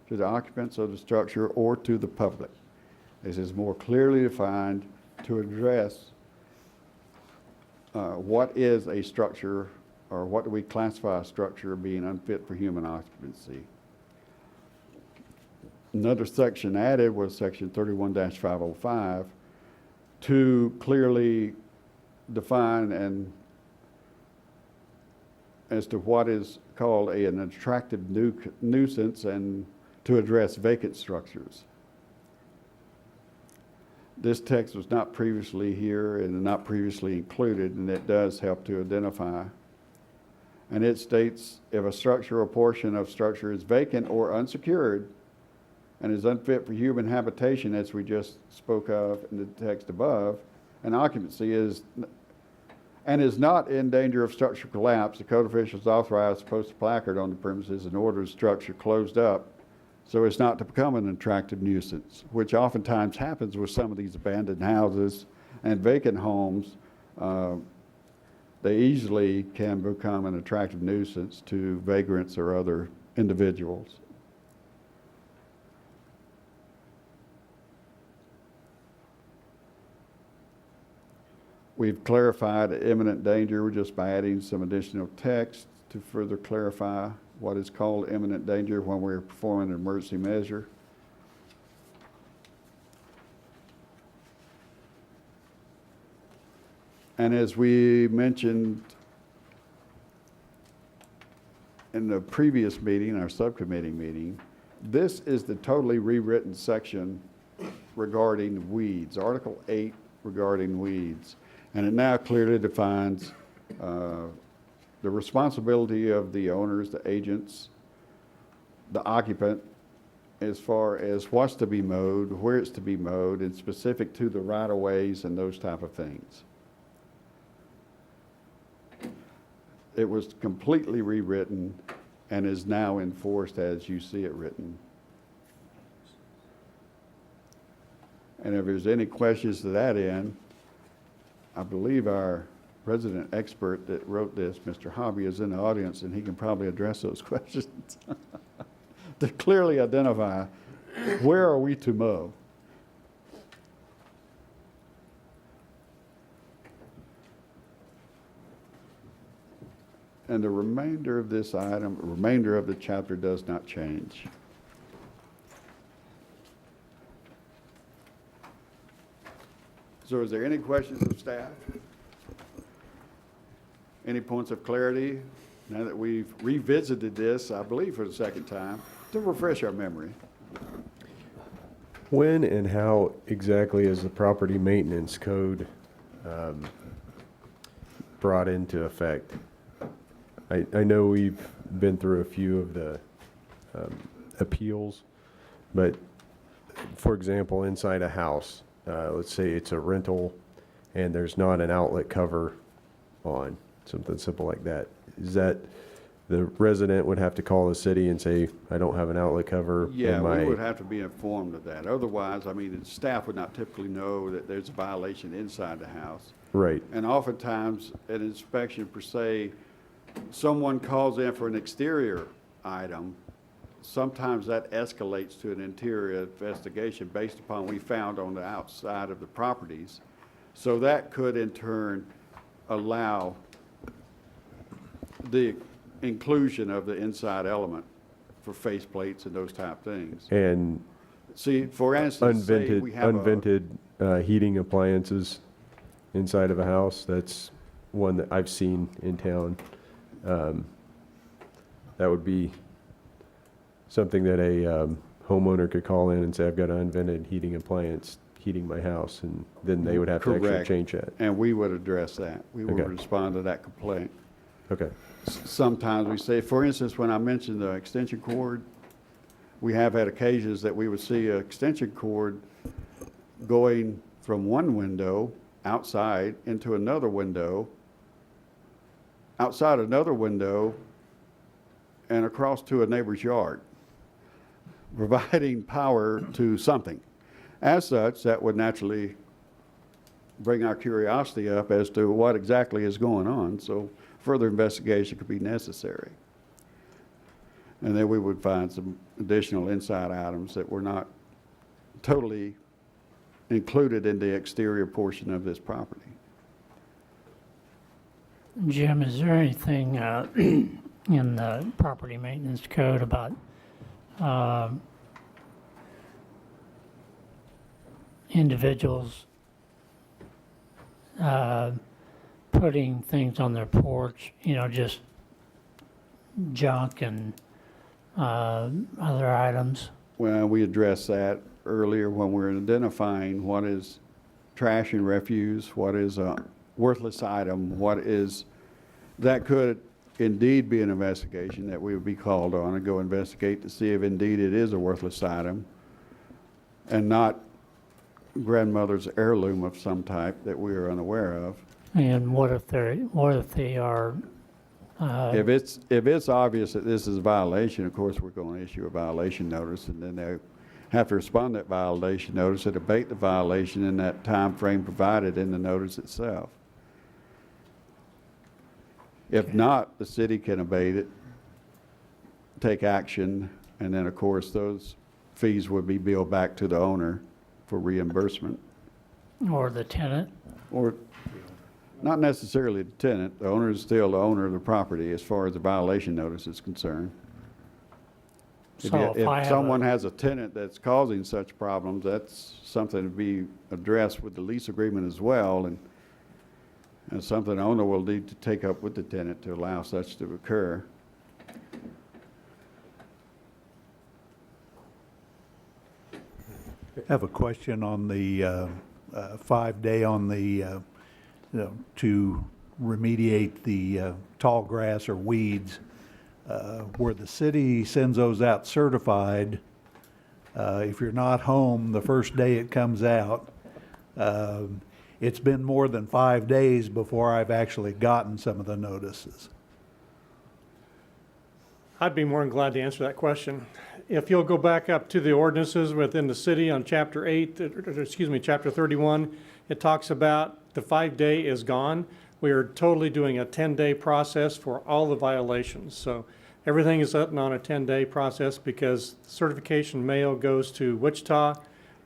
Speaker 1: to the occupants of the structure or to the public. This is more clearly defined to address what is a structure, or what do we classify a structure being unfit for human occupancy. Another section added was section 31-505 to clearly define and as to what is called an attractive nuisance and to address vacant structures. This text was not previously here and not previously included, and it does help to identify. And it states if a structure or portion of structure is vacant or unsecured and is unfit for human habitation, as we just spoke of in the text above, and occupancy is not in danger of structural collapse, the code official is authorized to post a placard on the premises and order the structure closed up so as not to become an attractive nuisance, which oftentimes happens with some of these abandoned houses and vacant homes. They easily can become an attractive nuisance to vagrants or other individuals. We've clarified imminent danger just by adding some additional text to further clarify what is called imminent danger when we're performing an emergency measure. And as we mentioned in the previous meeting, our subcommittee meeting, this is the totally rewritten section regarding weeds, Article 8 regarding weeds. And it now clearly defines the responsibility of the owners, the agents, the occupant, as far as what's to be mowed, where it's to be mowed, and specific to the right-of-ways and those type of things. It was completely rewritten and is now enforced as you see it written. And if there's any questions to that end, I believe our resident expert that wrote this, Mr. Hobby, is in the audience, and he can probably address those questions to clearly identify where are we to mow. And the remainder of this item, remainder of the chapter does not change. So is there any questions of staff? Any points of clarity? Now that we've revisited this, I believe for the second time, to refresh our memory.
Speaker 5: When and how exactly is the property maintenance code brought into effect? I know we've been through a few of the appeals, but for example, inside a house, let's say it's a rental and there's not an outlet cover on, something simple like that. Is that the resident would have to call the city and say, I don't have an outlet cover
Speaker 1: Yeah,
Speaker 5: in
Speaker 1: we
Speaker 5: my...
Speaker 1: would have to be informed of that. Otherwise, I mean, the staff would not typically know that there's a violation inside the house.
Speaker 5: Right,
Speaker 1: And oftentimes, an inspection per se, someone calls in for an exterior item, sometimes that escalates to an interior investigation based upon what we found on the outside of the properties. So that could in turn allow the inclusion of the inside element for faceplates and those type things.
Speaker 5: and
Speaker 1: See, for instance, say we have
Speaker 5: unvented heating appliances inside of a house. That's one that I've seen in town. That would be something that a homeowner could call in and say, I've got an unvented heating appliance heating my house, and then they would have to actually
Speaker 1: Correct.
Speaker 5: change that.
Speaker 1: and we would address that. We would
Speaker 5: Okay.
Speaker 1: respond to that complaint.
Speaker 5: Okay,
Speaker 1: Sometimes we say, for instance, when I mentioned the extension cord, we have had occasions that we would see an extension cord going from one window outside into another window, outside another window, and across to a neighbor's yard, providing power to something. As such, that would naturally bring our curiosity up as to what exactly is going on, so further investigation could be necessary. And then we would find some additional inside items that were not totally included in the exterior portion of this property.
Speaker 2: Jim, is there anything in the property maintenance code about individuals putting things on their porch, just junk and other items?
Speaker 1: Well, we addressed that earlier when we were identifying what is trash and refuse, what is a worthless item, what is, that could indeed be an investigation that we would be called on and go investigate to see if indeed it is a worthless item and not grandmother's heirloom of some type that we are unaware of.
Speaker 2: And what if they are,
Speaker 1: If it's obvious that this is a violation, of course, we're going to issue a violation notice, and then they have to respond to that violation notice and abate the violation in that time frame provided in the notice itself. If not, the city can abate it, take action, and then, of course, those fees would be billed back to the owner for reimbursement.
Speaker 2: or the tenant?
Speaker 1: Or not necessarily the tenant, the owner is still the owner of the property as far as the violation notice is concerned.
Speaker 2: So if I
Speaker 1: If
Speaker 2: have
Speaker 1: someone has a tenant that's causing such problems, that's something to be addressed with the lease agreement as well, and something the owner will need to take up with the tenant to allow such to occur.
Speaker 6: I have a question on the 5-day on the, to remediate the tall grass or weeds. Where the city sends those out certified, if you're not home the first day it comes out, it's been more than 5 days before I've actually gotten some of the notices.
Speaker 7: I'd be more than glad to answer that question. if you'll go back up to the ordinances within the city on chapter 8, chapter 31, it talks about the 5-day is gone. We are totally doing a 10-day process for all the violations. So everything is up on a 10-day process because certification mail goes to Wichita,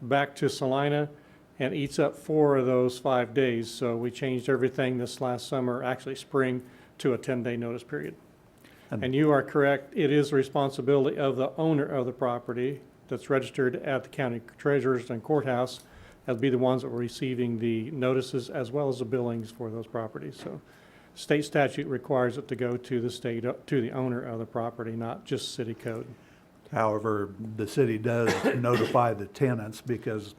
Speaker 7: back to Salina, and eats up 4 of those 5 days. So we changed everything this last summer, actually spring, to a 10-day notice period. And you are correct, it is the responsibility of the owner of the property that's registered at the county treasurer's and courthouse as be the ones that were receiving the notices as well as the billings for those properties. So state statute requires it to go to the state, to the owner of the property, not just city code.
Speaker 6: However, the city does notify the tenants because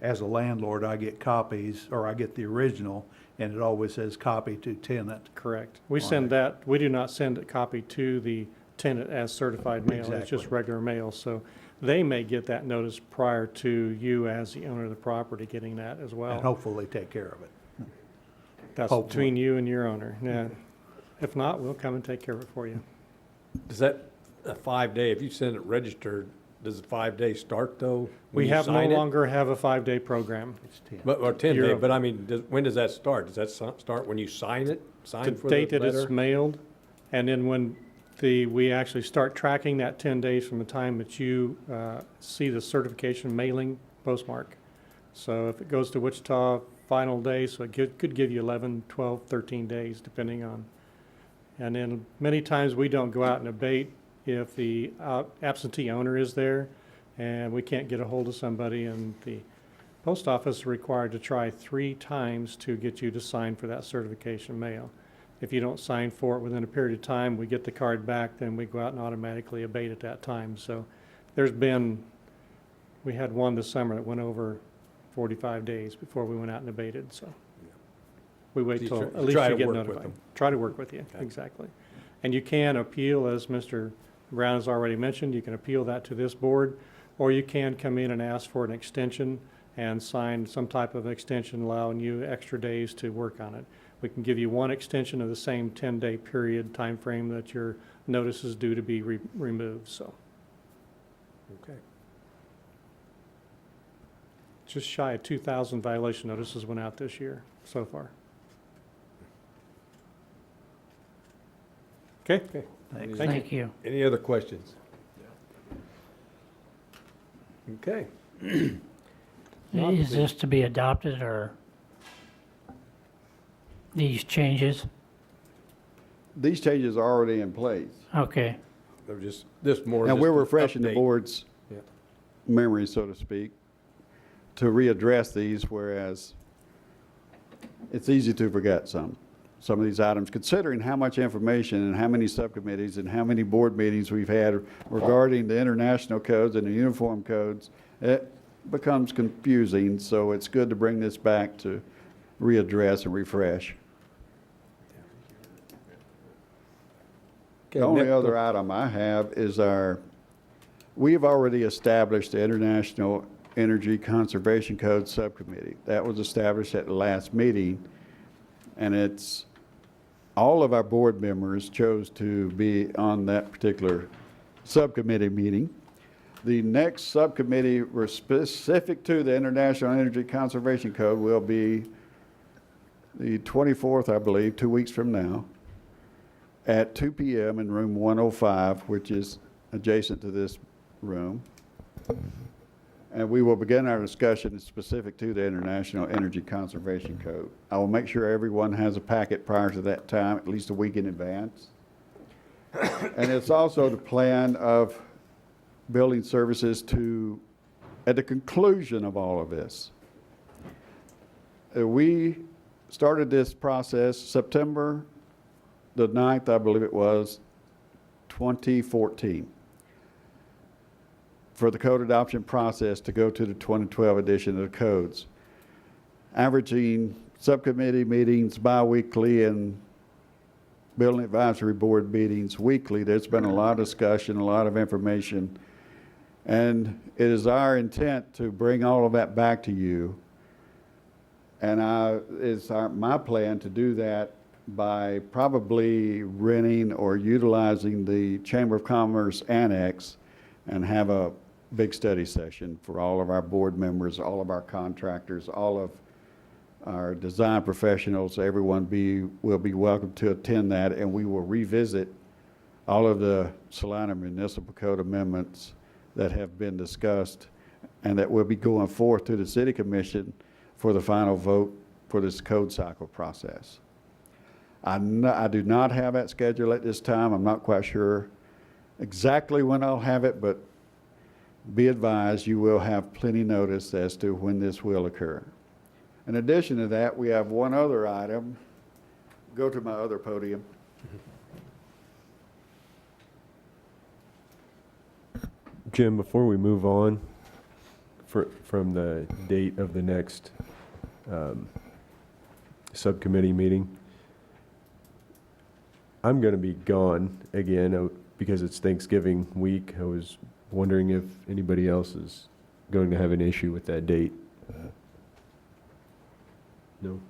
Speaker 6: as a landlord, I get copies, or I get the original, and it always says copy to tenant.
Speaker 7: Correct. We send that, we do not send a copy to the tenant as certified mail. It's just
Speaker 6: Exactly.
Speaker 7: regular mail. So they may get that notice prior to you as the owner of the property getting that as
Speaker 6: And
Speaker 7: well.
Speaker 6: hopefully take care of it.
Speaker 7: That's
Speaker 6: hopefully.
Speaker 7: between you and your owner. Yeah. If not, we'll come and take care of it for you.
Speaker 3: Does that, a 5-day, if you send it registered, does the 5-day start though? when
Speaker 7: We
Speaker 3: you
Speaker 7: have no
Speaker 3: sign it?
Speaker 7: longer have a 5-day program.
Speaker 6: It's 10.
Speaker 3: But, or 10-day,
Speaker 7: You're-
Speaker 3: but I mean, when does that start? Does that start when you sign it?
Speaker 7: The
Speaker 3: Sign for the
Speaker 7: date that it's
Speaker 3: letter?
Speaker 7: mailed, and then when we actually start tracking that 10 days from the time that you see the certification mailing postmark. So if it goes to Wichita, final day, so it could give you 11, 12, 13 days, depending on. And then many times we don't go out and abate if the absentee owner is there and we can't get a hold of somebody, and the post office is required to try 3 times to get you to sign for that certification mail. If you don't sign for it within a period of time, we get the card back, then we go out and automatically abate at that time. So we had one this summer that went over 45 days before we went out and abated, so. We wait
Speaker 3: You
Speaker 7: till,
Speaker 3: try-
Speaker 7: at
Speaker 3: you
Speaker 7: least
Speaker 3: try
Speaker 7: you
Speaker 3: to
Speaker 7: get
Speaker 3: work with
Speaker 7: notified.
Speaker 3: them.
Speaker 7: Try to work with you,
Speaker 3: Okay.
Speaker 7: exactly. And you can appeal, as Mr. Brown has already mentioned, you can appeal that to this board, or you can come in and ask for an extension and sign some type of extension allowing you extra days to work on it. We can give you one extension of the same 10-day period time frame that your notice is due to be removed, so.
Speaker 3: Okay.
Speaker 7: Just shy of 2,000 violation notices went out this year so far. Okay?
Speaker 3: Okay.
Speaker 6: Thanks.
Speaker 7: Thank you.
Speaker 2: Thank you.
Speaker 3: Any other questions? Okay. Not
Speaker 2: Is
Speaker 3: the-
Speaker 2: this to be adopted or these changes?
Speaker 1: These changes are already in place.
Speaker 2: Okay,
Speaker 3: They're just, this more.
Speaker 1: And
Speaker 3: just
Speaker 1: we're
Speaker 3: an
Speaker 1: refreshing the
Speaker 3: update.
Speaker 1: board's
Speaker 3: Yeah.
Speaker 1: memory, so to speak, to readdress these, whereas it's easy to forget some of these items, considering how much information and how many subcommittees and how many board meetings we've had regarding the international codes and the uniform codes. It becomes confusing, so it's good to bring this back to readdress and refresh.
Speaker 3: Okay,
Speaker 1: The only
Speaker 3: next-
Speaker 1: other item I have is we've already established the International Energy Conservation Code Subcommittee. That was established at the last meeting, and all of our board members chose to be on that particular subcommittee meeting. The next subcommittee specific to the International Energy Conservation Code will be the 24th, I believe, 2 weeks from now, at 2 p.m. in room 105, which is adjacent to this room. And we will begin our discussion specific to the International Energy Conservation Code. I will make sure everyone has a packet prior to that time, at least a week in advance. And it's also the plan of building services at the conclusion of all of this. We started this process September the 9th, I believe it was, 2014, for the code adoption process to go to the 2012 edition of the codes. Averaging subcommittee meetings bi-weekly and building advisory board meetings weekly, there's been a lot of discussion, a lot of information. And it is our intent to bring all of that back to you. And it's my plan to do that by probably renting or utilizing the Chamber of Commerce Annex and have a big study session for all of our board members, all of our contractors, all of our design professionals. Everyone will be welcome to attend that, and we will revisit all of the Salina Municipal Code amendments that have been discussed and that will be going forth to the City Commission for the final vote for this code cycle process. I do not have that schedule at this time. I'm not quite sure exactly when I'll have it, but be advised, you will have plenty notice as to when this will occur. In addition to that, we have one other item. Go to my other podium.
Speaker 5: Jim, before we move on from the date of the next subcommittee meeting, I'm going to be gone again because it's Thanksgiving week. I was wondering if anybody else is going to have an issue with that date. No?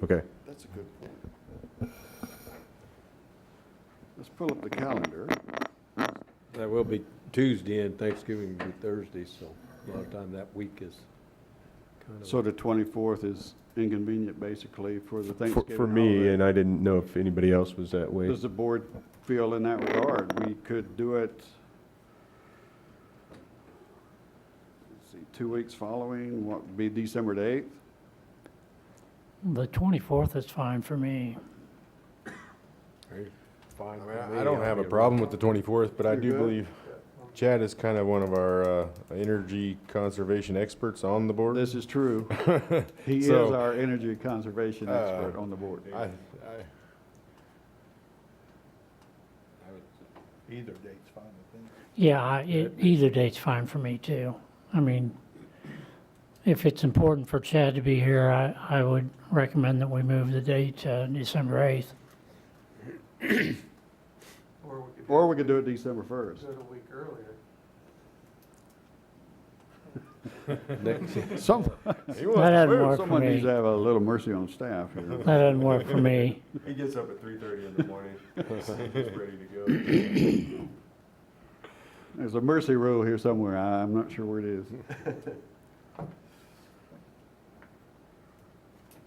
Speaker 5: Okay.
Speaker 1: That's a good point. Let's pull up the calendar.
Speaker 3: That will be Tuesday and Thanksgiving will be Thursday, so a lot of time that week is kind of.
Speaker 1: So the 24th is inconvenient basically for the Thanksgiving
Speaker 5: For me,
Speaker 1: holiday.
Speaker 5: and I didn't know if anybody else was that way.
Speaker 1: Does the board feel in that regard? We could do it, let's see, 2 weeks following, what would be December the 8th?
Speaker 2: The 24th is fine for me.
Speaker 3: Fine.
Speaker 8: I mean, I don't have a problem with the 24th, but I
Speaker 1: You're
Speaker 8: do
Speaker 1: good?
Speaker 8: believe Chad is kind of one of our energy conservation experts on the board.
Speaker 1: This is true. He is
Speaker 8: So,
Speaker 1: our energy conservation expert on the board.
Speaker 6: Either date's fine with me.
Speaker 2: Yeah, either date's fine for me too. I mean, if it's important for Chad to be here, I would recommend that we move the date to December 8th.
Speaker 1: Or we could do it December 1st. Some,
Speaker 8: He
Speaker 2: That
Speaker 8: wants
Speaker 2: doesn't
Speaker 8: to move.
Speaker 2: work for
Speaker 1: someone needs to
Speaker 2: me.
Speaker 1: have a little mercy on staff here.
Speaker 2: That doesn't work for me.
Speaker 8: He gets up at 3:30 in the morning. He's ready to go.
Speaker 1: There's a mercy rule here somewhere. I'm not sure where it is.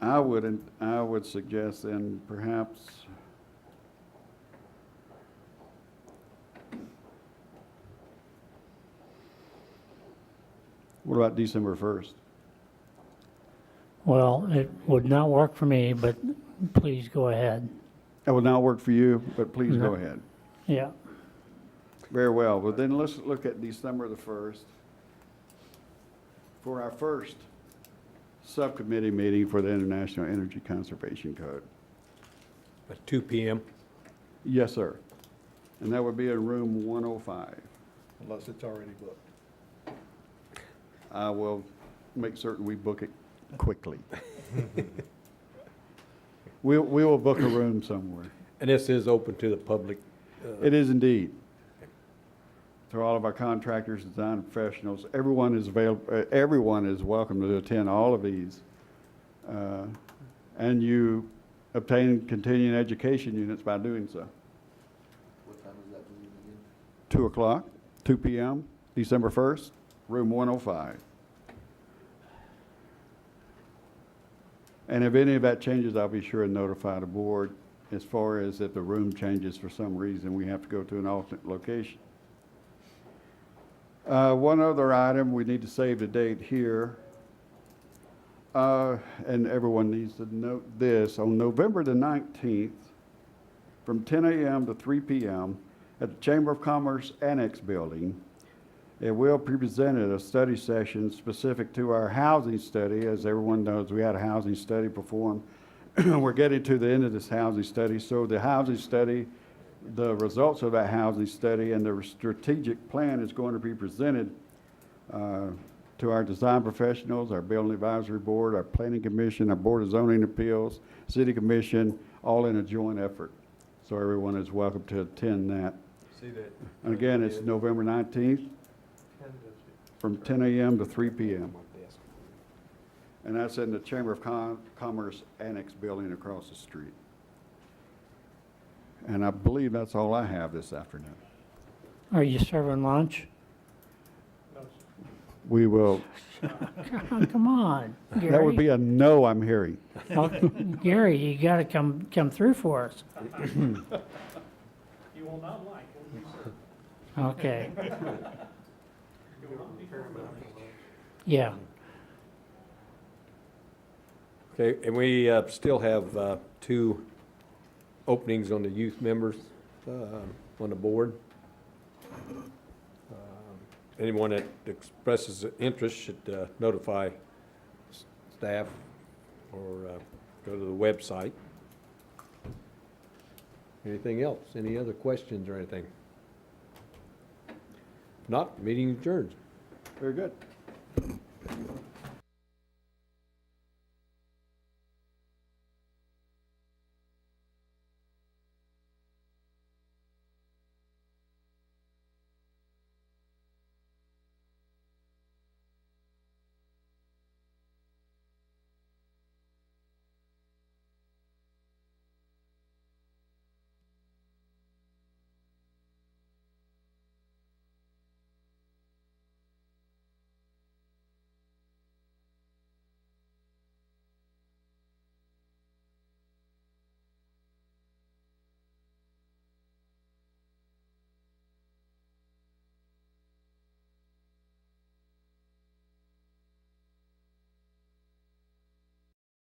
Speaker 1: I would suggest then perhaps what about December 1st?
Speaker 2: Well, it would not work for me, but please go ahead.
Speaker 1: That would not work for you, but please go
Speaker 2: No.
Speaker 1: ahead.
Speaker 2: Yeah.
Speaker 1: Very well. Well, then let's look at December the 1st for our first subcommittee meeting for the International Energy Conservation Code.
Speaker 3: At 2 PM.
Speaker 1: Yes, sir. And that would be in room 105.
Speaker 6: Unless it's already booked.
Speaker 1: I will make certain we book it quickly. We will book a room somewhere.
Speaker 3: And this is open to the public.
Speaker 1: It is indeed. To all of our contractors, design professionals, everyone is everyone is welcome to attend all of these. And you obtain continuing education units by doing so.
Speaker 9: What time is that meeting again?
Speaker 1: 2 o'clock, 2 p.m., December 1st, room 105. And if any of that changes, I'll be sure and notify the board. As far as if the room changes for some reason, we have to go to an alternate location. One other item, we need to save the date here. And everyone needs to note this. On November the 19th, from 10 a.m. to 3 p.m. at the Chamber of Commerce Annex Building, it will be presented a study session specific to our housing study. As everyone knows, we had a housing study performed. We're getting to the end of this housing study. So the housing study, the results of that housing study and the strategic plan is going to be presented to our design professionals, our building advisory board, our planning commission, our board of zoning appeals, city commission, all in a joint effort. So everyone is welcome to attend that.
Speaker 8: See that?
Speaker 1: And again, it's November 19th from 10 a.m. to 3 p.m. And that's in the Chamber of Commerce Annex Building across the street. And I believe that's all I have this afternoon.
Speaker 2: Are you serving lunch?
Speaker 1: We will,
Speaker 2: Come on, Gary.
Speaker 1: that would be a no I'm hearing.
Speaker 2: Well, Gary, you gotta come through for us.
Speaker 7: You will not like what we serve.
Speaker 2: Okay,
Speaker 7: You will not be heard about it.
Speaker 2: yeah.
Speaker 3: Okay, and we still have 2 openings on the youth members on the board. Anyone that expresses interest should notify staff or go to the website. Anything else? Any other questions or anything? If not, meeting adjourned.
Speaker 1: Very good.